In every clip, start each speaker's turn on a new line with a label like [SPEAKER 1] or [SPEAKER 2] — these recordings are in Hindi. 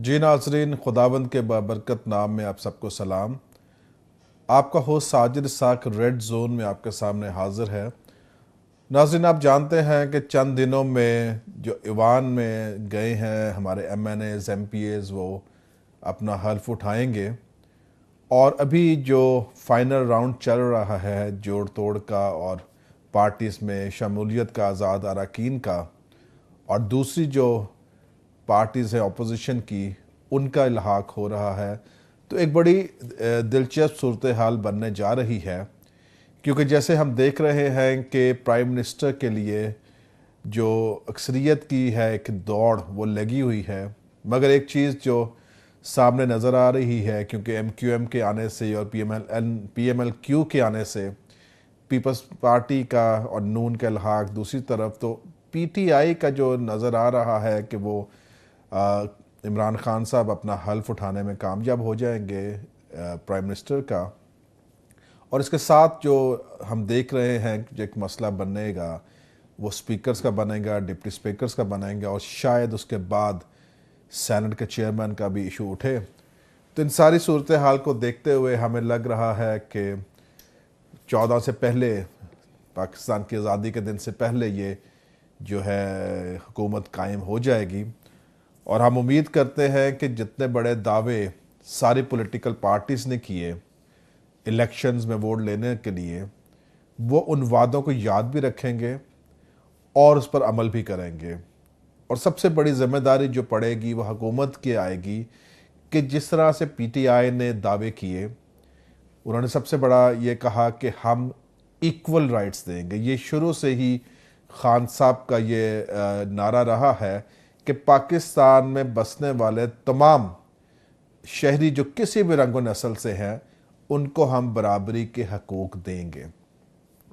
[SPEAKER 1] जी नाज़रीन, खुदावंद के बाबरकत नाम में आप सबको सलाम। आपका होस्ट साजिद साक रेड जोन में आपके सामने हाजिर है। नाज़रीन, आप जानते हैं कि चंद दिनों में जो ईवान में गए हैं हमारे MNAs MPAs वो अपना हल्फ उठाएंगे और अभी जो फाइनल राउंड चल रहा है जोड़ तोड़ का और पार्टीज़ में शमूलियत का आज़ाद अरकान का, और दूसरी जो पार्टीज़ है अपोजिशन की उनका इल्हाक हो रहा है, तो एक बड़ी दिलचस्प सूरत हाल बनने जा रही है। क्योंकि जैसे हम देख रहे हैं कि प्राइम मिनिस्टर के लिए जो अक्सरियत की है एक दौड़ वो लगी हुई है, मगर एक चीज़ जो सामने नज़र आ रही है, क्योंकि MQM के आने से और PMLQ के आने से पीपल्स पार्टी का और नून का इल्हाक, दूसरी तरफ तो PTI का जो नज़र आ रहा है कि वो इमरान खान साहब अपना हल्फ उठाने में कामयाब हो जाएंगे प्राइम मिनिस्टर का। और इसके साथ जो हम देख रहे हैं जो एक मसला बनेगा वो स्पीकर्स का बनेगा, डिप्टी स्पीकर्स का बनेगा, और शायद उसके बाद सेनेट के चेयरमैन का भी इशू उठे। तो इन सारी सूरत हाल को देखते हुए हमें लग रहा है कि 14 से पहले, पाकिस्तान की आज़ादी के दिन से पहले ये जो है हुकूमत कायम हो जाएगी। और हम उम्मीद करते हैं कि जितने बड़े दावे सारी पॉलिटिकल पार्टीज़ ने किए इलेक्शंस में वोट लेने के लिए, वो उन वादों को याद भी रखेंगे और उस पर अमल भी करेंगे। और सबसे बड़ी ज़िम्मेदारी जो पड़ेगी वह हुकूमत की आएगी कि जिस तरह से PTI ने दावे किए, उन्होंने सबसे बड़ा ये कहा कि हम इक्वल राइट्स देंगे। ये शुरू से ही खान साहब का ये नारा रहा है कि पाकिस्तान में बसने वाले तमाम शहरी जो किसी भी रंग व नस्ल से हैं उनको हम बराबरी के हकूक़ देंगे।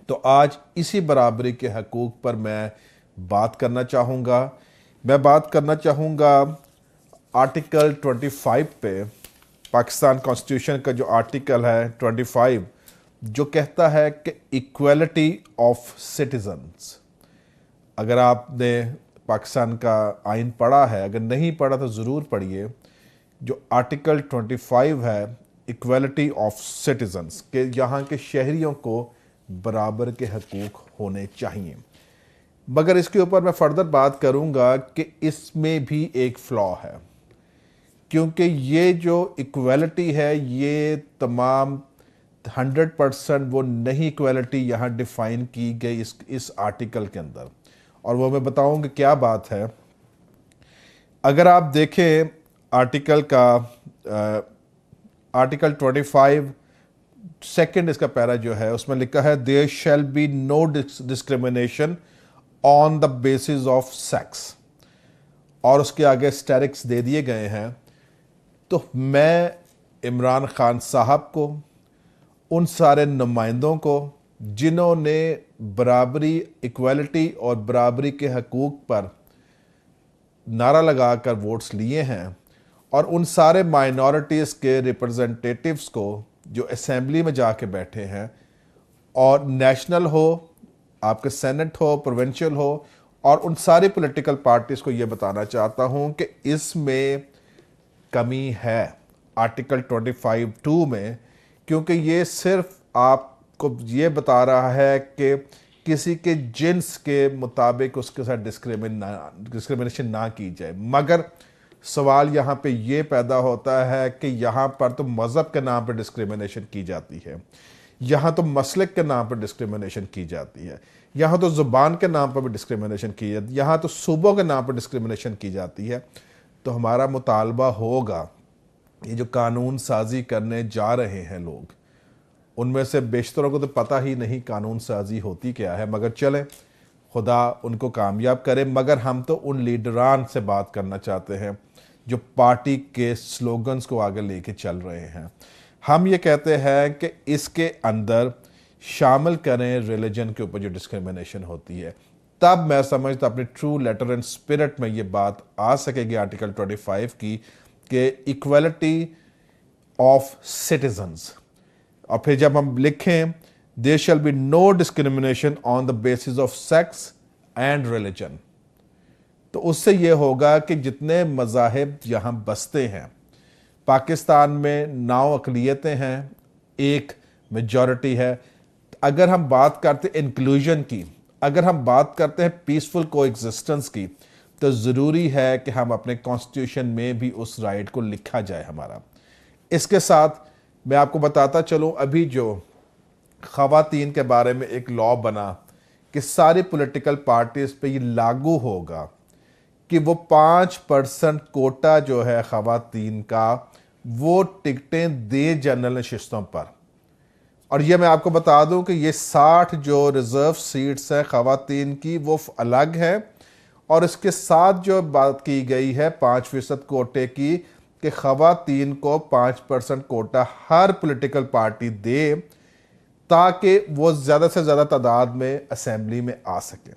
[SPEAKER 1] तो आज इसी बराबरी के हकूक़ पर मैं बात करना चाहूँगा। मैं बात करना चाहूँगा आर्टिकल 25 पे, पाकिस्तान कॉन्स्टिट्यूशन का जो आर्टिकल है 25, जो कहता है कि इक्वलिटी ऑफ सिटीजन्स। अगर आपने पाकिस्तान का आइन पढ़ा है, अगर नहीं पढ़ा तो ज़रूर पढ़िए। जो आर्टिकल 25 है इक्वलिटी ऑफ सिटीजन्स के, यहाँ के शहरियों को बराबर के हकूक़ होने चाहिए। मगर इसके ऊपर मैं फर्दर बात करूँगा कि इसमें भी एक फ्लॉ है, क्योंकि ये जो इक्वलिटी है ये तमाम 100% वो नहीं इक्वलिटी यहाँ डिफ़ाइन की गई इस आर्टिकल के अंदर, और वो मैं बताऊँगा क्या बात है। अगर आप देखें आर्टिकल का आर्टिकल 25 सेकंड इसका पैरा जो है उसमें लिखा है there shall be no discrimination on the basis of sex, और उसके आगे स्टेरिक्स दे दिए गए हैं। तो मैं इमरान खान साहब को, उन सारे नुमाइंदों को जिन्होंने बराबरी, इक्वलिटी और बराबरी के हकूक़ पर नारा लगाकर वोट्स लिए हैं, और उन सारे माइनॉरिटीज़ के रिप्रेजेंटेटिव्स को जो असेंबली में जाके बैठे हैं, और नेशनल हो, आपके सेनेट हो, प्रोविंशियल हो, और उन सारी पॉलिटिकल पार्टीज़ को ये बताना चाहता हूँ कि इसमें कमी है आर्टिकल 25(2) में, क्योंकि ये सिर्फ आपको ये बता रहा है कि किसी के जिन्स के मुताबिक उसके साथ डिस्क्रिमिनेशन ना की जाए। मगर सवाल यहाँ पे ये पैदा होता है कि यहाँ पर तो मज़हब के नाम पर डिस्क्रिमिनेशन की जाती है, यहाँ तो मसलक के नाम पर डिस्क्रिमिनेशन की जाती है, यहाँ तो ज़ुबान के नाम पर भी डिस्क्रिमिनेशन की जाती है, यहाँ तो सूबों के नाम पर डिस्क्रिमिनेशन की जाती है। तो हमारा मुतालबा होगा, ये जो कानून साजी करने जा रहे हैं लोग, उनमें से बेशतरों को तो पता ही नहीं कानून साजी होती क्या है, मगर चलें खुदा उनको कामयाब करे। मगर हम तो उन लीडरान से बात करना चाहते हैं जो पार्टी के स्लोगन्स को आगे लेके चल रहे हैं। हम ये कहते हैं कि इसके अंदर शामिल करें रिलीजन के ऊपर जो डिस्क्रिमिनेशन होती है, तब मैं समझता अपनी ट्रू लेटर एंड स्पिरिट में ये बात आ सकेगी आर्टिकल 25 की कि इक्वलिटी ऑफ सिटीजन्स। और फिर जब हम लिखें there shall be no discrimination on the basis of sex and religion, तो उससे ये होगा कि जितने मज़ाहिब यहाँ बसते हैं, पाकिस्तान में 9 अक़लियतें हैं, एक मेजॉरिटी है। अगर हम बात करते हैं इंक्लूजन की, अगर हम बात करते हैं पीसफुल कोएग्जिस्टेंस की, तो ज़रूरी है कि हम अपने कॉन्स्टिट्यूशन में भी उस राइट को लिखा जाए हमारा। इसके साथ मैं आपको बताता चलूँ, अभी जो ख़वातीन के बारे में एक लॉ बना कि सारी पॉलिटिकल पार्टीज़ पे ये लागू होगा कि वो 5% कोटा जो है ख़वातीन का, वो टिकटें दे जनरल नशिस्तों पर। और ये मैं आपको बता दूं कि ये 60 जो रिज़र्व सीट्स हैं ख़वातीन की, वो अलग हैं। और इसके साथ जो बात की गई है 5% कोटे की, कि ख़वातीन को 5% कोटा हर पॉलिटिकल पार्टी दे, ताकि वो ज़्यादा से ज़्यादा तादाद में असेंबली में आ सकें।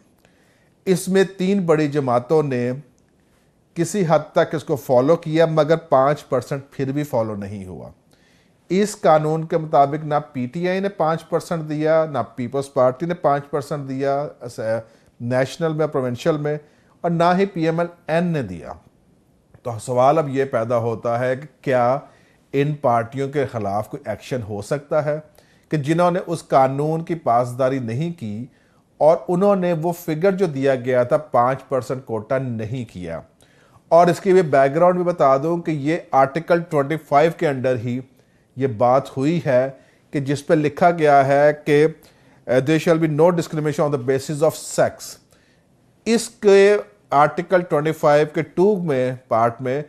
[SPEAKER 1] इसमें 3 बड़ी जमातों ने किसी हद तक इसको फॉलो किया, मगर 5% फिर भी फॉलो नहीं हुआ। इस कानून के मुताबिक ना पीटीआई ने 5% दिया, ना पीपल्स पार्टी ने 5% दिया नेशनल में, प्रोविंशियल में, और ना ही पीएमएल-एन ने दिया। तो सवाल अब ये पैदा होता है कि क्या इन पार्टियों के खिलाफ कोई एक्शन हो सकता है कि जिन्होंने उस कानून की पासदारी नहीं की और उन्होंने वो फिगर जो दिया गया था 5% कोटा नहीं किया। और इसकी भी बैकग्राउंड भी बता दूं कि ये आर्टिकल 25 के अंडर ही ये बात हुई है, कि जिस पर लिखा गया है कि there shall be no discrimination on the basis of sex. इसके आर्टिकल 25 के 2 में पार्ट में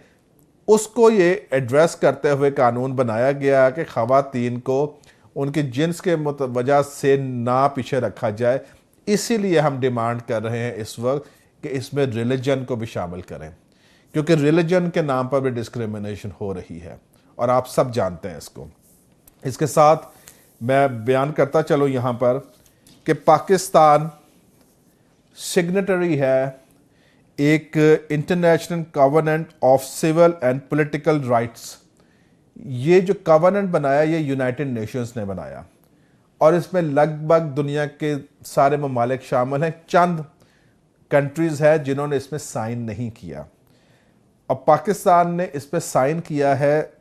[SPEAKER 1] उसको ये एड्रेस करते हुए कानून बनाया गया कि ख़वातीन को उनके जिन्स के वजह से ना पीछे रखा जाए। इसीलिए हम डिमांड कर रहे हैं इस वक्त कि इसमें रिलीजन को भी शामिल करें, क्योंकि रिलीजन के नाम पर भी डिस्क्रिमिनेशन हो रही है और आप सब जानते हैं इसको। इसके साथ मैं बयान करता चलो यहाँ पर कि पाकिस्तान सिग्नेटरी है एक international covenant of civil and political rights. ये जो कवेनेंट बनाया ये यूनाइटेड नेशंस ने बनाया, और इसमें लगभग दुनिया के सारे ममालिक शामिल हैं। चंद कंट्रीज़ है जिन्होंने इसमें साइन नहीं किया, और पाकिस्तान ने इस पर साइन किया है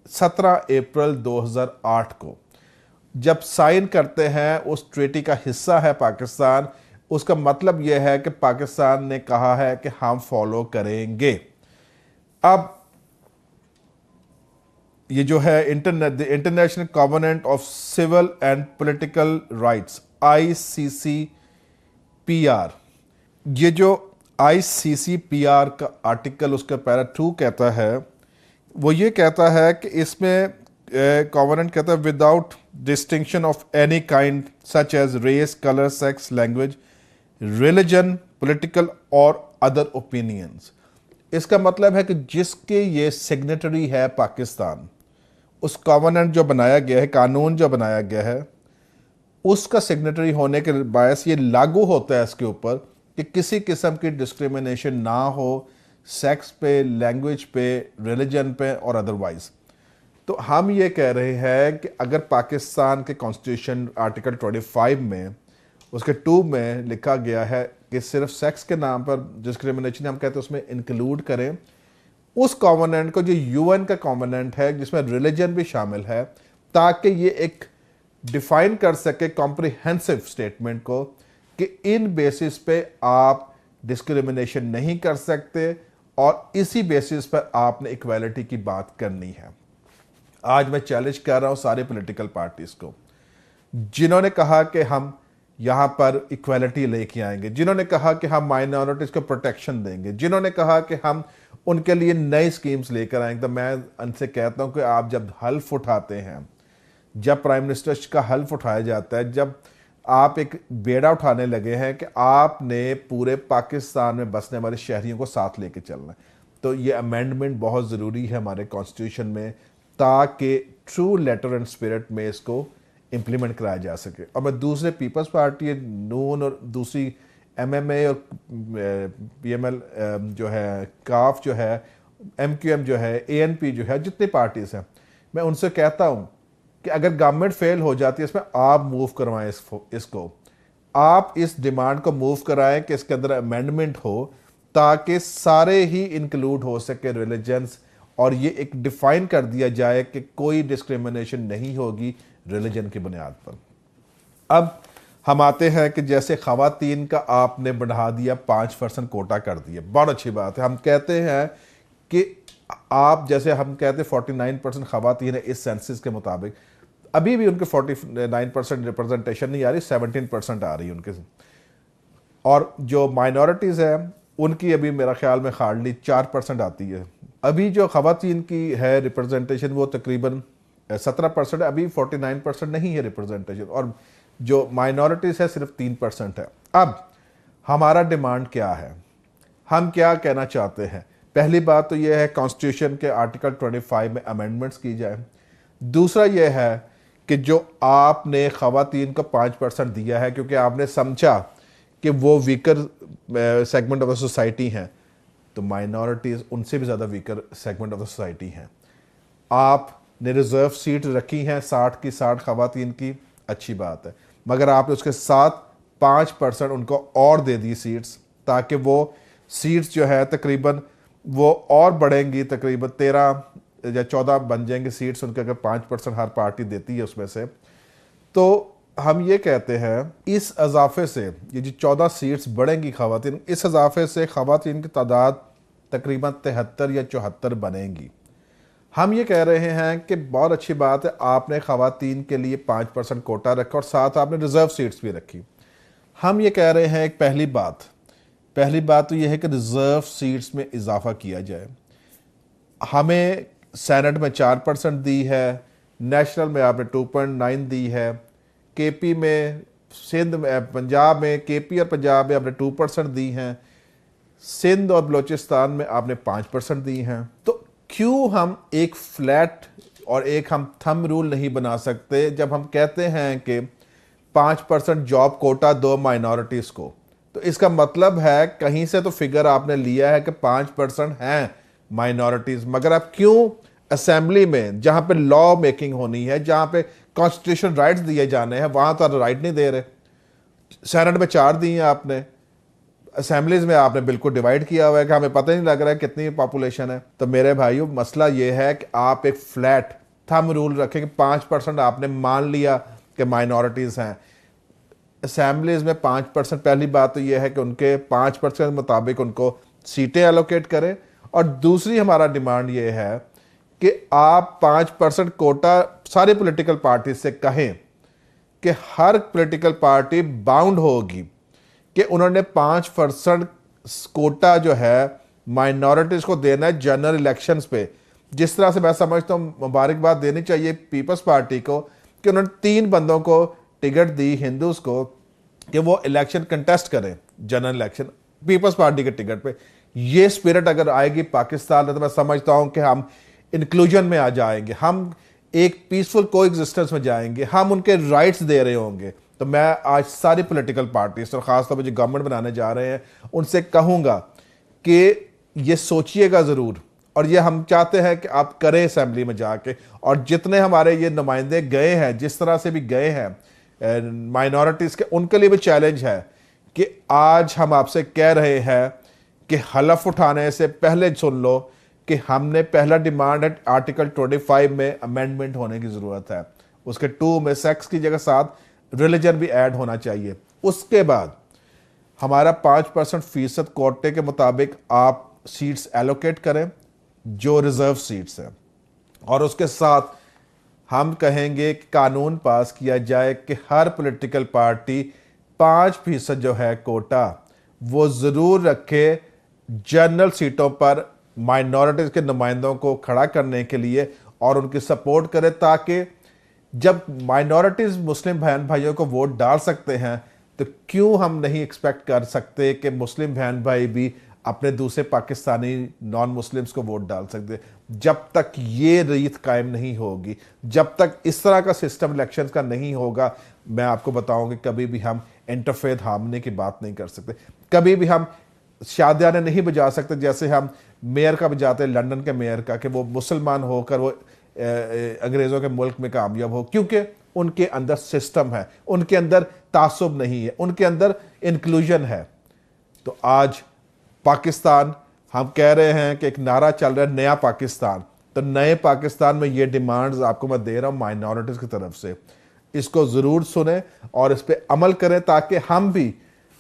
[SPEAKER 1] 17 अप्रैल 2008 को। जब साइन करते हैं, उस ट्रीटी का हिस्सा है पाकिस्तान, उसका मतलब यह है कि पाकिस्तान ने कहा है कि हम फॉलो करेंगे। अब ये जो है international covenant of civil and political rights, ICCPR, ये जो ICCPR का आर्टिकल उसका पैरा 2 कहता है, वो ये कहता है कि इसमें कवेनेंट कहता है without distinction of any kind such as race, colour, sex, language, religion, political और अदर ओपिनियंस। इसका मतलब है कि जिसके ये सिग्नेटरी है पाकिस्तान, उस कवेनेंट जो बनाया गया है, कानून जो बनाया गया है, उसका सिग्नेटरी होने के बायस ये लागू होता है इसके ऊपर कि किसी किस्म की डिस्क्रिमिनेशन ना हो, सेक्स पे, लैंग्वेज पे, रिलीजन पे और अदरवाइज। तो हम ये कह रहे हैं कि अगर पाकिस्तान के कॉन्स्टिट्यूशन आर्टिकल 25 में उसके 2 में लिखा गया है कि सिर्फ सेक्स के नाम पर डिस्क्रिमिनेशन हम कहते हैं उसमें इंक्लूड करें उस कॉवेनेंट को जो यूएन का कॉवेनेंट है जिसमें रिलीजन भी शामिल है, ताकि ये एक डिफाइन कर सके कॉम्प्रिहेंसिव स्टेटमेंट को कि इन बेसिस पे आप डिस्क्रिमिनेशन नहीं कर सकते और इसी बेसिस पर आपने इक्वालिटी की बात करनी है। आज मैं चैलेंज कर रहा हूं सारे पॉलिटिकल पार्टीज को, जिन्होंने कहा कि हम यहाँ पर इक्वालिटी लेके आएंगे, जिन्होंने कहा कि हम माइनॉरिटीज को प्रोटेक्शन देंगे, जिन्होंने कहा कि हम उनके लिए नई स्कीम्स लेकर आएंगे। तो मैं उनसे कहता हूँ कि आप जब हल्फ उठाते हैं, जब प्राइम मिनिस्टर का हल्फ उठाया जाता है, जब आप एक बेड़ा उठाने लगे हैं कि आपने पूरे पाकिस्तान में बसने वाले शहरियों को साथ लेके चलना है, तो ये अमेंडमेंट बहुत ज़रूरी है हमारे कॉन्स्टिट्यूशन में, ताकि ट्रू लेटर एंड स्पिरिट में इसको इम्प्लीमेंट कराया जा सके। और मैं दूसरे पीपल्स पार्टी, नून और दूसरी एमएमए और पीएमएल जो है, काफ जो है, एमक्यूएम जो है, एएनपी जो है, जितनी पार्टीज हैं, मैं उनसे कहता हूं कि अगर गवर्नमेंट फेल हो जाती है इसमें, आप मूव करवाएं इसको, आप इस डिमांड को मूव कराएं कि इसके अंदर अमेंडमेंट हो, ताकि सारे ही इंक्लूड हो सके रिलीजन्स, और ये एक डिफाइन कर दिया जाए कि कोई डिस्क्रिमिनेशन नहीं होगी रिलीजन की बुनियाद पर। अब हम आते हैं कि जैसे ख़वातीन का आपने बढ़ा दिया 5% कोटा कर दिया, बहुत अच्छी बात है। हम कहते हैं कि आप जैसे हम कहते हैं 49% ख़वातीन है इस सेंसस के मुताबिक, अभी भी उनके 49% रिप्रेजेंटेशन नहीं आ रही, 17% आ रही है उनके। और जो माइनॉरिटीज़ हैं उनकी अभी मेरा ख्याल में हार्डली 4% आती है। अभी जो ख़वातीन की है रिप्रेजेंटेशन वो तकरीबन 17% है, अभी 49% नहीं है रिप्रेजेंटेशन, और जो माइनॉरिटीज़ है सिर्फ 3% है। अब हमारा डिमांड क्या है, हम क्या कहना चाहते हैं? पहली बात तो यह है कॉन्स्टिट्यूशन के आर्टिकल 25 में अमेंडमेंट्स की जाए। दूसरा यह है कि जो आपने ख़वातीन को 5% दिया है क्योंकि आपने समझा कि वो weaker segment of the society हैं, तो माइनॉरिटीज़ उनसे भी ज़्यादा weaker segment of the society हैं। आपने रिज़र्व सीट रखी हैं 60 की 60 ख़वातीन की, अच्छी बात है, मगर आपने उसके साथ 5% उनको और दे दी सीट्स, ताकि वो सीट्स जो है तकरीबन वो और बढ़ेंगी, तकरीबन 13 या 14 बन जाएंगे सीट्स उनके, अगर 5% हर पार्टी देती है उसमें से। तो हम ये कहते हैं इस इजाफे से ये जो 14 सीट्स बढ़ेंगी ख़वातीन, इस इजाफे से ख़वातीन की तादाद तकरीबन 73 या 74 बनेंगी। हम ये कह रहे हैं कि बहुत अच्छी बात है, आपने ख़वातीन के लिए 5% कोटा रखा और साथ आपने रिज़र्व सीट्स भी रखी। हम ये कह रहे हैं एक पहली बात तो यह है कि रिज़र्व सीट्स में इजाफा किया जाए। हमें सेनेट में 4% दी है, नेशनल में आपने 2.9 दी है, केपी में, सिंध में, पंजाब में, केपी और पंजाब में आपने 2% दी हैं, सिंध और बलूचिस्तान में आपने 5% दी हैं। तो क्यों हम एक फ्लैट और एक हम थंब रूल नहीं बना सकते जब हम कहते हैं कि 5% जॉब कोटा दो माइनॉरिटीज़ को? तो इसका मतलब है कहीं से तो फिगर आपने लिया है कि 5% हैं माइनॉरिटीज़, मगर आप क्यों असेंबली में जहाँ पे लॉ मेकिंग होनी है, जहाँ पे कॉन्स्टिट्यूशन राइट्स दिए जाने हैं, वहाँ तो राइट नहीं दे रहे? सेनेट में 4 दिए हैं आपने, असेंबलीज में आपने बिल्कुल डिवाइड किया हुआ है कि हमें पता ही नहीं लग रहा है कितनी पॉपुलेशन है। तो मेरे भाइयों, मसला ये है कि आप एक फ्लैट थंब रूल रखें कि 5% आपने मान लिया कि माइनॉरिटीज़ हैं। असेंबलीज में 5%, पहली बात तो यह है कि उनके 5% के मुताबिक उनको सीटें एलोकेट करें, और दूसरी हमारा डिमांड ये है कि आप 5% कोटा सारी पॉलिटिकल पार्टी से कहें कि हर पॉलिटिकल पार्टी बाउंड होगी कि उन्होंने 5% कोटा जो है माइनॉरिटीज़ को देना है जनरल इलेक्शंस पे। जिस तरह से मैं समझता हूँ मुबारकबाद देनी चाहिए पीपल्स पार्टी को कि उन्होंने 3 बंदों को टिकट दी हिंदूज को कि वो इलेक्शन कंटेस्ट करें, जनरल इलेक्शन पीपल्स पार्टी के टिकट पे। ये स्पिरिट अगर आएगी पाकिस्तान में तो मैं समझता हूँ कि हम इंक्लूजन में आ जाएंगे, हम एक पीसफुल को एग्जिस्टेंस में जाएंगे, हम उनके राइट्स दे रहे होंगे। तो मैं आज सारी पॉलिटिकल पार्टीज और ख़ासतौर पर जो गवर्नमेंट बनाने जा रहे हैं उनसे कहूँगा कि ये सोचिएगा ज़रूर, और ये हम चाहते हैं कि आप करें असेंबली में जाके। और जितने हमारे ये नुमाइंदे गए हैं, जिस तरह से भी गए हैं माइनॉरिटीज़ के, उनके लिए भी चैलेंज है कि आज हम आपसे कह रहे हैं कि हलफ उठाने से पहले सुन लो कि हमने पहला डिमांड है आर्टिकल 25 में अमेंडमेंट होने की ज़रूरत है। उसके 2 में सेक्स की जगह साथ रिलीजन भी ऐड होना चाहिए। उसके बाद हमारा 5% फीसद कोटे के मुताबिक आप सीट्स एलोकेट करें जो रिजर्व सीट्स हैं, और उसके साथ हम कहेंगे कि कानून पास किया जाए कि हर पॉलिटिकल पार्टी 5% जो है कोटा वो ज़रूर रखे जनरल सीटों पर माइनॉरिटीज़ के नुमाइंदों को खड़ा करने के लिए, और उनकी सपोर्ट करे, ताकि जब माइनॉरिटीज़ मुस्लिम बहन भाइयों को वोट डाल सकते हैं तो क्यों हम नहीं एक्सपेक्ट कर सकते कि मुस्लिम बहन भाई भी अपने दूसरे पाकिस्तानी नॉन मुस्लिम्स को वोट डाल सकते? जब तक ये रीत कायम नहीं होगी, जब तक इस तरह का सिस्टम इलेक्शंस का नहीं होगा, मैं आपको बताऊंगी कभी भी हम इंटरफेथ हार्मनी की बात नहीं कर सकते, कभी भी हम शादियाने नहीं बजा सकते जैसे हम मेयर का बजाते हैं, लंदन के मेयर का, कि वो मुसलमान होकर वो अंग्रेज़ों के मुल्क में कामयाब हो, क्योंकि उनके अंदर सिस्टम है, उनके अंदर तासुब नहीं है, उनके अंदर इंक्लूजन है। तो आज पाकिस्तान, हम कह रहे हैं कि एक नारा चल रहा है नया पाकिस्तान, तो नए पाकिस्तान में ये डिमांड्स आपको मैं दे रहा हूँ माइनॉरिटीज़ की तरफ से, इसको ज़रूर सुने और इस पर अमल करें ताकि हम भी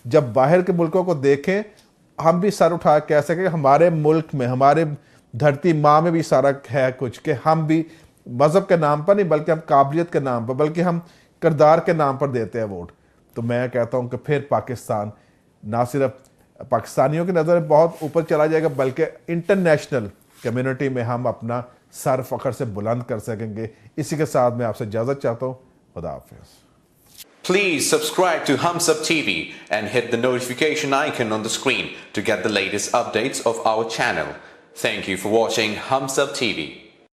[SPEAKER 1] जब बाहर के मुल्कों को देखें हम भी सर उठा कह सकें हमारे मुल्क में, हमारे धरती माँ में भी सारा है कुछ, कि हम भी मज़हब के नाम पर नहीं बल्कि हम काबिलियत के नाम पर, बल्कि हम किरदार के नाम पर देते हैं वोट। तो मैं कहता हूँ कि फिर पाकिस्तान ना सिर्फ पाकिस्तानियों की नज़र में बहुत ऊपर चला जाएगा बल्कि इंटरनेशनल कम्युनिटी में हम अपना सर फ़ख्र से बुलंद कर सकेंगे। इसी के साथ मैं आपसे इजाज़त चाहता हूँ। खुदा हाफिज़।
[SPEAKER 2] Please subscribe to Hums Up TV and hit the notification icon on the screen to get the latest updates of our channel. Thank you for watching Hums Up TV.